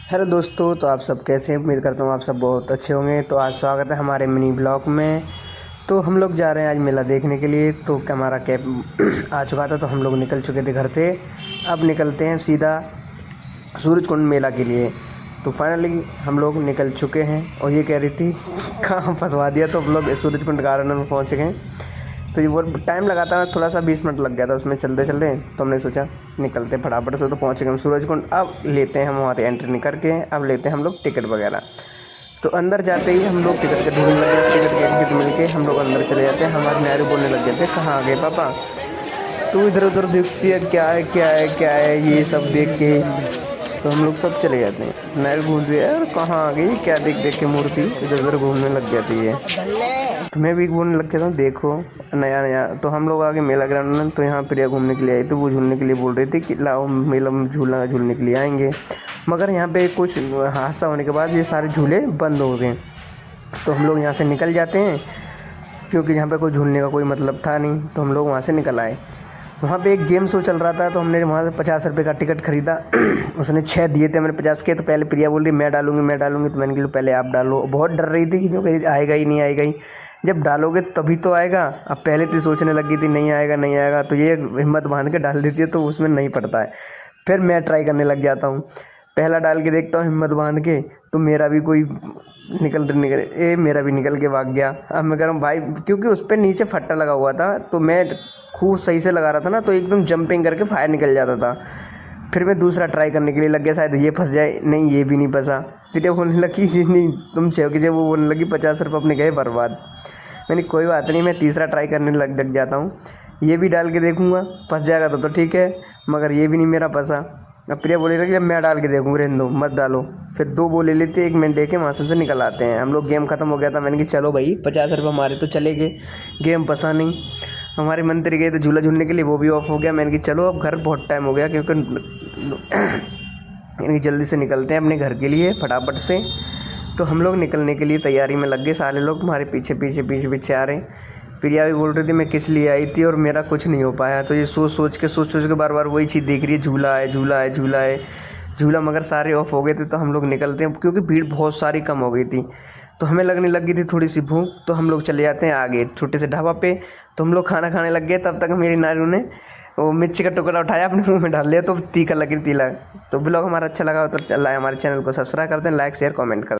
Hello दोस्तों, तो आप सब कैसे हैं? उम्मीद करता हूँ आप सब बहुत अच्छे होंगे। तो आज स्वागत है हमारे मिनी ब्लॉग में। तो हम लोग जा रहे हैं आज मेला देखने के लिए। तो हमारा कैब आ चुका था, तो हम लोग निकल चुके थे घर से। अब निकलते हैं सीधा सूरजकुंड मेला के लिए। तो फाइनली हम लोग निकल चुके हैं। और ये कह रही थी कहाँ फंसवा दिया, तो हम लोग सूरजकुंड गार्डन में पहुँच गए। तो ये बहुत टाइम लगा था, थोड़ा सा 20 मिनट लग गया था उसमें चलते चलते। तो हमने सोचा निकलते फटाफट से। तो पहुँच गए हम सूरजकुंड। अब लेते हैं हम वहाँ से एंट्री नहीं करके, अब लेते हैं हम लोग टिकट वगैरह। तो अंदर जाते ही हम लोग टिकट के ढूंढने लग गए। टिकट के एग्जिट मिल के हम लोग अंदर चले जाते हैं। हमारे नहरु बोलने लग गए थे, कहाँ आ गए पापा? तो इधर उधर देखती है, क्या है क्या है क्या है, ये सब देख के तो हम लोग सब चले जाते हैं। नहर घूम रही है, और कहाँ आ गई, क्या देख देख के मूर्ति इधर उधर घूमने लग जाती है। तो मैं भी घूमने लग गया था, देखो नया नया। तो हम लोग आगे मेला ग्राउंड में, तो यहाँ प्रिया घूमने के लिए आई। तो वो झूलने के लिए बोल रही थी कि लाओ मेला में झूला झूलने के लिए आएंगे। मगर यहाँ पे कुछ हादसा होने के बाद ये सारे झूले बंद हो गए। तो हम लोग यहाँ से निकल जाते हैं, क्योंकि यहाँ पे कोई झूलने का कोई मतलब था नहीं। तो हम लोग वहाँ से निकल आए। वहाँ पे एक गेम शो चल रहा था, तो हमने वहाँ से 50 रुपये का टिकट खरीदा। उसने 6 दिए थे, मैंने 50 के। तो पहले प्रिया बोल रही मैं डालूंगी मैं डालूंगी। तो मैंने कहा पहले आप डालो। बहुत डर रही थी कि जो कहीं आएगा ही नहीं आएगा ही। जब डालोगे तभी तो आएगा। अब पहले तो सोचने लगी थी नहीं आएगा नहीं आएगा, तो ये हिम्मत बांध के डाल देती है, तो उसमें नहीं पड़ता है। फिर मैं ट्राई करने लग जाता हूँ, पहला डाल के देखता हूँ हिम्मत बांध के, तो मेरा भी कोई मेरा भी निकल के भाग गया। अब मैं कह रहा हूँ भाई, क्योंकि उस पर नीचे फट्टा लगा हुआ था, तो मैं खूब सही से लगा रहा था ना, तो एकदम जंपिंग करके फायर निकल जाता था। फिर मैं दूसरा ट्राई करने के लिए लग गया, शायद ये फंस जाए। नहीं, ये भी नहीं फंसा। फिर ये बोलने लगी कि नहीं तुम कि जब वो बोलने लगी 50 रुपये अपने गए बर्बाद। मैंने कोई बात नहीं, मैं तीसरा ट्राई करने लग जाता हूँ। ये भी डाल के देखूँगा, फंस जाएगा तो ठीक है, मगर ये भी नहीं मेरा फंसा। अब प्रिया बोले लगी जब मैं डाल के देखूँ, रहने दो मत डालो। फिर 2 वो ले लेते, एक मैंने देखे वहाँ से निकल आते हैं हम लोग। गेम ख़त्म हो गया था। मैंने कहा चलो भाई 50 रुपये हमारे तो चले गए, गेम फंसा नहीं। हमारे मंत्री गए थे झूला झूलने के लिए, वो भी ऑफ हो गया। मैंने कहा चलो अब घर, बहुत टाइम हो गया, क्योंकि यानी जल्दी से निकलते हैं अपने घर के लिए फटाफट से। तो हम लोग निकलने के लिए तैयारी में लग गए, सारे लोग हमारे पीछे पीछे पीछे पीछे आ रहे हैं। प्रिया भी बोल रही थी मैं किस लिए आई थी, और मेरा कुछ नहीं हो पाया। तो ये सोच सोच के बार बार वही चीज़ देख रही है, झूला है झूला है झूला है झूला। मगर सारे ऑफ हो गए थे। तो हम लोग निकलते हैं, क्योंकि भीड़ बहुत सारी कम हो गई थी। तो हमें लगने लग गई थी थोड़ी सी भूख। तो हम लोग चले जाते हैं आगे छोटे से ढाबा पे। तो हम लोग खाना खाने लग गए। तब तक मेरी नारू ने वो मिर्ची का टुकड़ा उठाया, अपने मुंह में डाल लिया, तो तीखा लगी तीला। तो ब्लॉग हमारा अच्छा लगा तो हमारे चैनल को सब्सक्राइब करते हैं, लाइक शेयर कमेंट करते हैं।